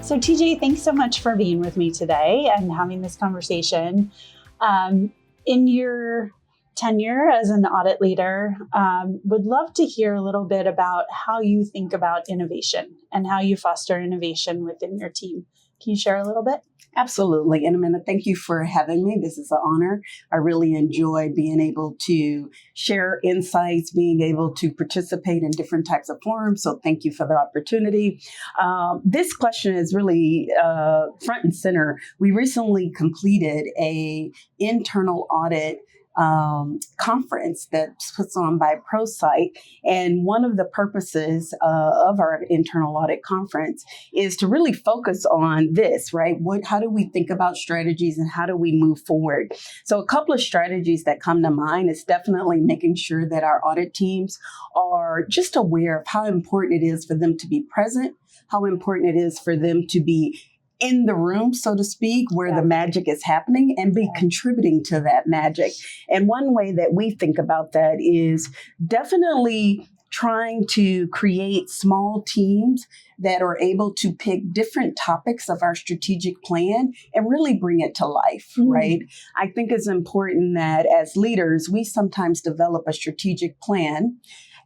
So TJ, thanks so much for being with me today and having this conversation. In your tenure as an audit leader, would love to hear a little bit about how you think about innovation and how you foster innovation within your team. Can you share a little bit? Absolutely. And Amanda, thank you for having me. This is an honor. I really enjoy being able to share insights, being able to participate in different types of forums. So thank you for the opportunity. This question is really front and center. We recently completed an internal audit conference that's put on by PwC. And one of the purposes of our internal audit conference is to really focus on this, right? How do we think about strategies and how do we move forward? So a couple of strategies that come to mind is definitely making sure that our audit teams are just aware of how important it is for them to be present, how important it is for them to be in the room, so to speak, where the magic is happening and be contributing to that magic. And one way that we think about that is definitely trying to create small teams that are able to pick different topics of our strategic plan and really bring it to life, right? I think it's important that as leaders, we sometimes develop a strategic plan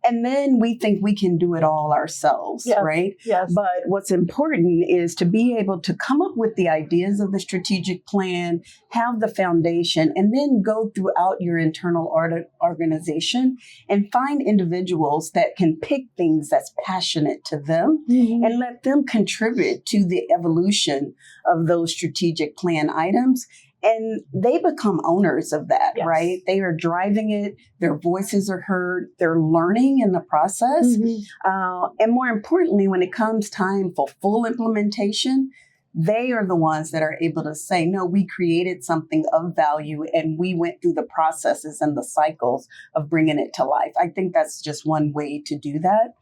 and then we think we can do it all ourselves, right? Yes. But what's important is to be able to come up with the ideas of the strategic plan, have the foundation, and then go throughout your internal audit organization and find individuals that can pick things that's passionate to them and let them contribute to the evolution of those strategic plan items. And they become owners of that, right? They are driving it. Their voices are heard. They're learning in the process. And more importantly, when it comes time for full implementation, they are the ones that are able to say, no, we created something of value and we went through the processes and the cycles of bringing it to life. I think that's just one way to do that.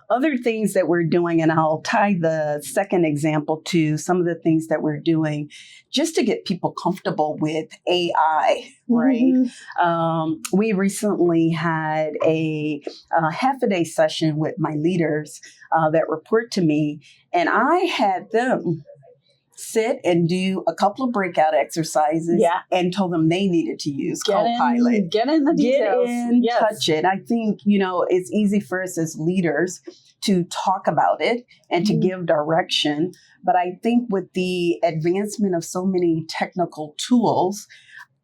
Other things that we're doing, and I'll tie the second example to some of the things that we're doing just to get people comfortable with AI, right? We recently had a half-a-day session with my leaders that report to me, and I had them sit and do a couple of breakout exercises and told them they needed to use Copilot. Get in the details. Get in, touch it. I think, it's easy for us as leaders to talk about it and to give direction. But I think with the advancement of so many technical tools,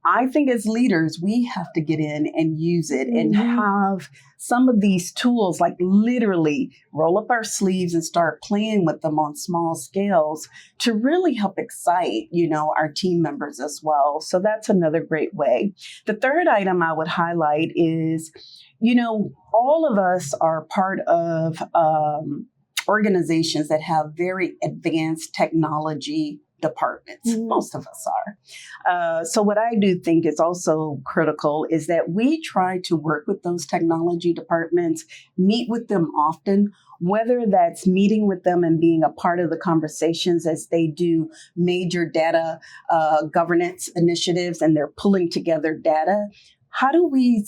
I think as leaders, we have to get in and use it and have some of these tools, like literally roll up our sleeves and start playing with them on small scales to really help excite, our team members as well. So that's another great way. The third item I would highlight is, all of us are part of organizations that have very advanced technology departments. Most of us are. So what I do think is also critical is that we try to work with those technology departments, meet with them often, whether that's meeting with them and being a part of the conversations as they do major data governance initiatives and they're pulling together data. How do we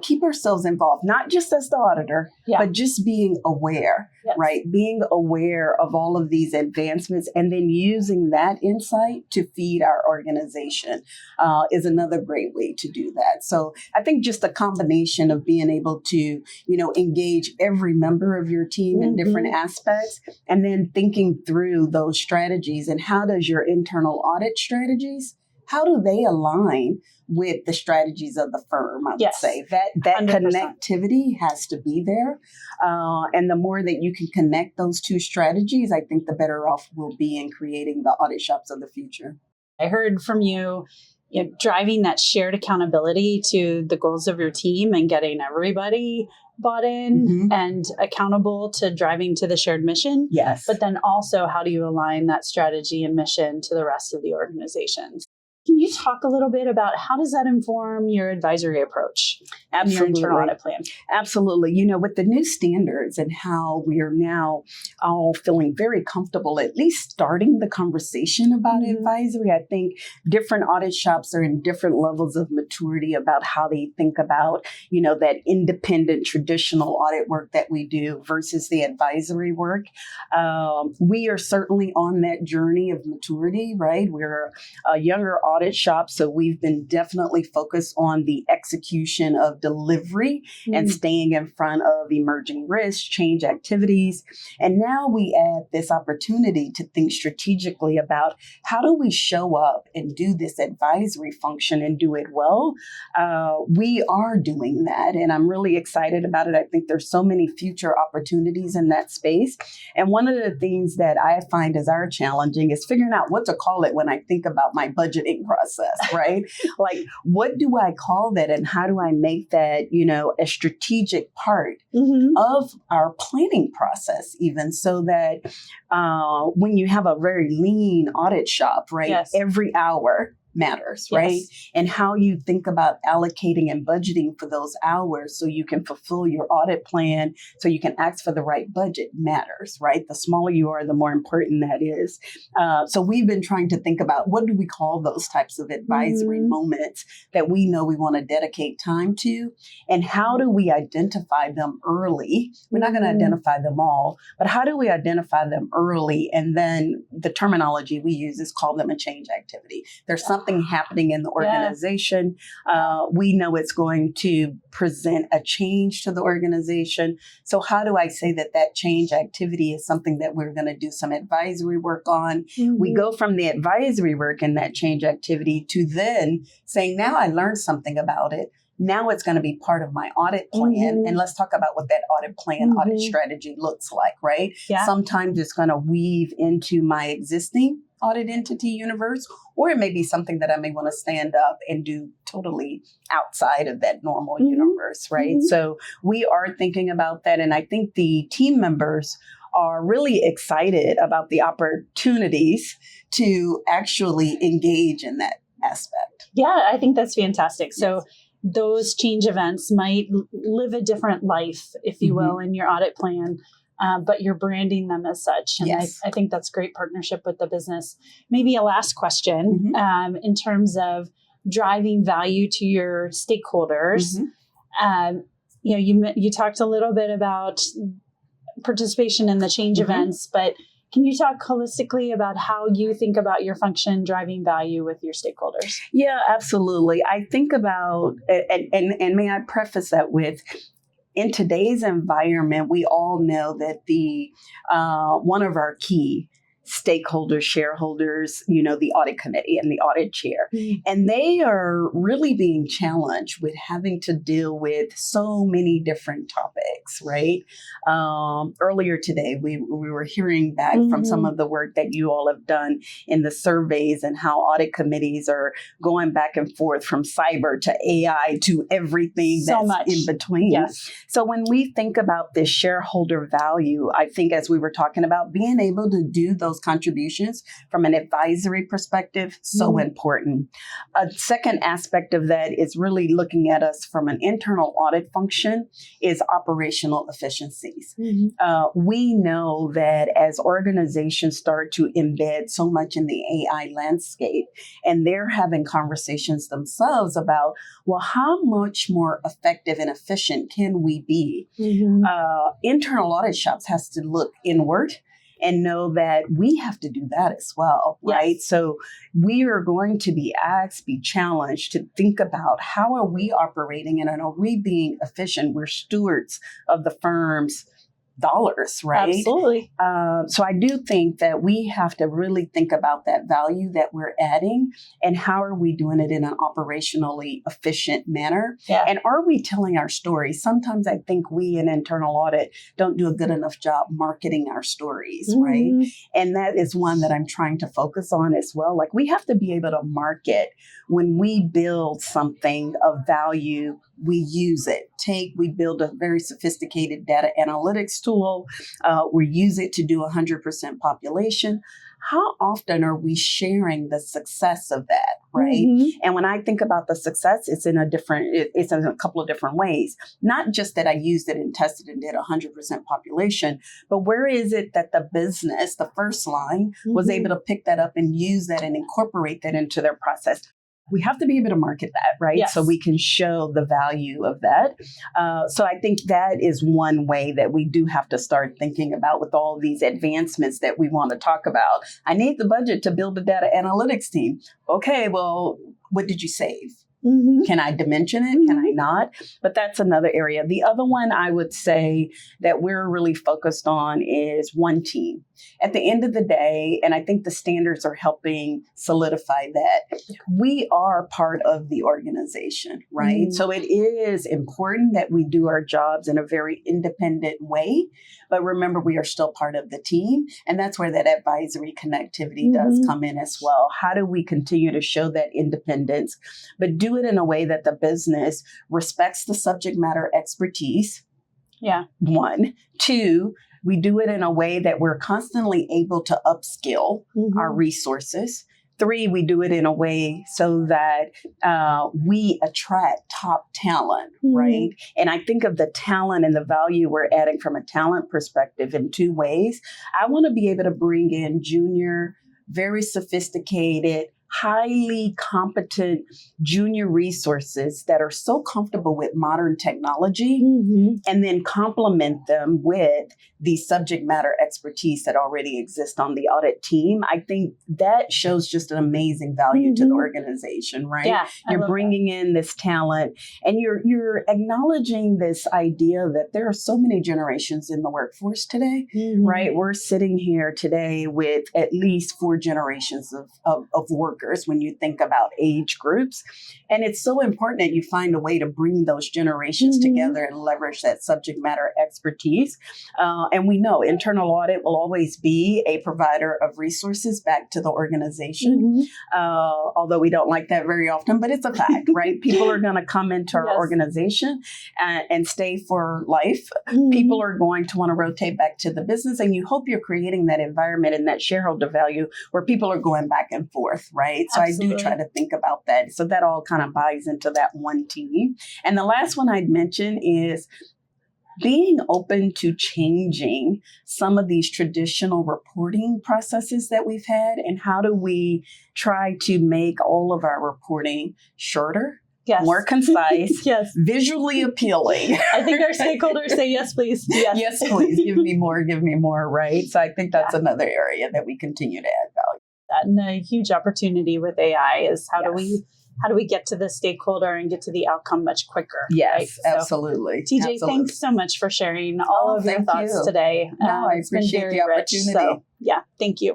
keep ourselves involved, not just as the auditor, but just being aware, right? Being aware of all of these advancements and then using that insight to feed our organization is another great way to do that. So I think just a combination of being able to, engage every member of your team in different aspects and then thinking through those strategies and how does your internal audit strategies, how do they align with the strategies of the firm? I would say that 100%. Connectivity has to be there. And the more that you can connect those two strategies, I think the better off we'll be in creating the audit shops of the future. I heard from you, driving that shared accountability to the goals of your team and getting everybody bought in and accountable to driving to the shared mission. Yes. But then also, how do you align that strategy and mission to the rest of the organization? Can you talk a little bit about how does that inform your advisory approach and your internal audit plan? Absolutely. With the new standards and how we are now all feeling very comfortable, at least starting the conversation about advisory, I think different audit shops are in different levels of maturity about how they think about, that independent traditional audit work that we do versus the advisory work. We are certainly on that journey of maturity, right? We're a younger audit shop, so we've been definitely focused on the execution of delivery and staying in front of emerging risks, change activities. And now we add this opportunity to think strategically about how do we show up and do this advisory function and do it well. We are doing that, and I'm really excited about it. I think there's so many future opportunities in that space. And one of the things that I find is our challenging is figuring out what to call it when I think about my budgeting process, right? Like, what do I call that, and how do I make that, a strategic part of our planning process, even so that when you have a very lean audit shop, right, Yes. every hour matters, right? Yes. And how you think about allocating and budgeting for those hours so you can fulfill your audit plan, so you can ask for the right budget matters, right? The smaller you are, the more important that is. So we've been trying to think about what do we call those types of advisory moments that we know we want to dedicate time to, and how do we identify them early? We're not going to identify them all, but how do we identify them early? And then the terminology we use is call them a change activity. There's something happening in the organization. We know it's going to present a change to the organization. So how do I say that that change activity is something that we're going to do some advisory work on? We go from the advisory work and that change activity to then saying, now I learned something about it. Now it's going to be part of my audit plan. And let's talk about what that audit plan, audit strategy looks like, right? Yeah. Sometimes it's going to weave into my existing audit entity universe, or it may be something that I may want to stand up and do totally outside of that normal universe, right? So we are thinking about that. And I think the team members are really excited about the opportunities to actually engage in that aspect. Yeah, I think that's fantastic. So those change events might live a different life, if you will, in your audit plan. But you're branding them as such. And I think that's great partnership with the business. Maybe a last question in terms of driving value to your stakeholders. You talked a little bit about participation in the change events, but can you talk holistically about how you think about your function driving value with your stakeholders? Yeah, absolutely. I think about, and may I preface that with, in today's environment, we all know that the one of our key stakeholders, shareholders, the audit committee and the audit chair. And they are really being challenged with having to deal with so many different topics, right? Earlier today, we were hearing back from some of the work that you all have done in the surveys and how audit committees are going back and forth from cyber to AI to everything so that's much in between. Yes. So when we think about this shareholder value, I think as we were talking about, being able to do those contributions from an advisory perspective, so important. A second aspect of that is really looking at us from an internal audit function is operational efficiencies. We know that as organizations start to embed so much in the AI landscape, and they're having conversations themselves about, well, how much more effective and efficient can we be? Internal audit shops has to look inward and know that we have to do that as well, right? So we are going to be asked, be challenged to think about how are we operating and are we being efficient? We're stewards of the firm's dollars, right? Absolutely. So I do think that we have to really think about that value that we're adding and how are we doing it in an operationally efficient manner? And are we telling our story? Sometimes I think we in internal audit don't do a good enough job marketing our stories, right? And that is one that I'm trying to focus on as well. Like we have to be able to market when we build something of value, we use it. We build a very sophisticated data analytics tool tool. We use it to do 100% population. How often are we sharing the success of that, right? Mm-hmm. And when I think about the success, it's in a couple of different ways. Not just that I used it and tested and did 100% population, but where is it that the business, the first line, was able to pick that up and use that and incorporate that into their process? We have to be able to market that, right? Yes. So we can show the value of that. So I think that is one way that we do have to start thinking about with all these advancements that we want to talk about. I need the budget to build a data analytics team. Okay, well, what did you save? Mm-hmm. Can I dimension it? Can I not? But that's another area. The other one I would say that we're really focused on is one team. At the end of the day, and I think the standards are helping solidify that, we are part of the organization, right? Mm. So it is important that we do our jobs in a very independent way. But remember, we are still part of the team. And that's where that advisory connectivity does come in as well. How do we continue to show that independence, but do it in a way that the business respects the subject matter expertise? Yeah. 1. 2, we do it in a way that we're constantly able to upskill our resources. 3, we do it in a way so that we attract top talent, right? And I think of the talent and the value we're adding from a talent perspective in 2 ways. I want to be able to bring in junior, very sophisticated, highly competent junior resources that are so comfortable with modern technology and then complement them with the subject matter expertise that already exists on the audit team. I think that shows just an amazing value to the organization, right? Yeah, you're bringing in this talent and you're acknowledging this idea that there are so many generations in the workforce today, right? We're sitting here today with at least 4 generations of workers when you think about age groups. And it's so important that you find a way to bring those generations together and leverage that subject matter expertise. And we know internal audit will always be a provider of resources back to the organization, although we don't like that very often, but it's a fact, right? People are going to come into our organization and stay for life. People are going to want to rotate back to the business, and you hope you're creating that environment and that shareholder value where people are going back and forth, right? So Absolutely. I do try to think about that. So that all kind of buys into that one team. And the last one I'd mention is being open to changing some of these traditional reporting processes that we've had, and how do we try to make all of our reporting shorter, more concise, visually appealing. I think our stakeholders say, yes, please. Yes, please. Give me more, right? So I think that's another area that we continue to add value. And a huge opportunity with AI is how do we get to the stakeholder and get to the outcome much quicker? Yes, right? So, absolutely. TJ, thanks so much for sharing all of your thoughts today. No, I appreciate the opportunity. Thank you.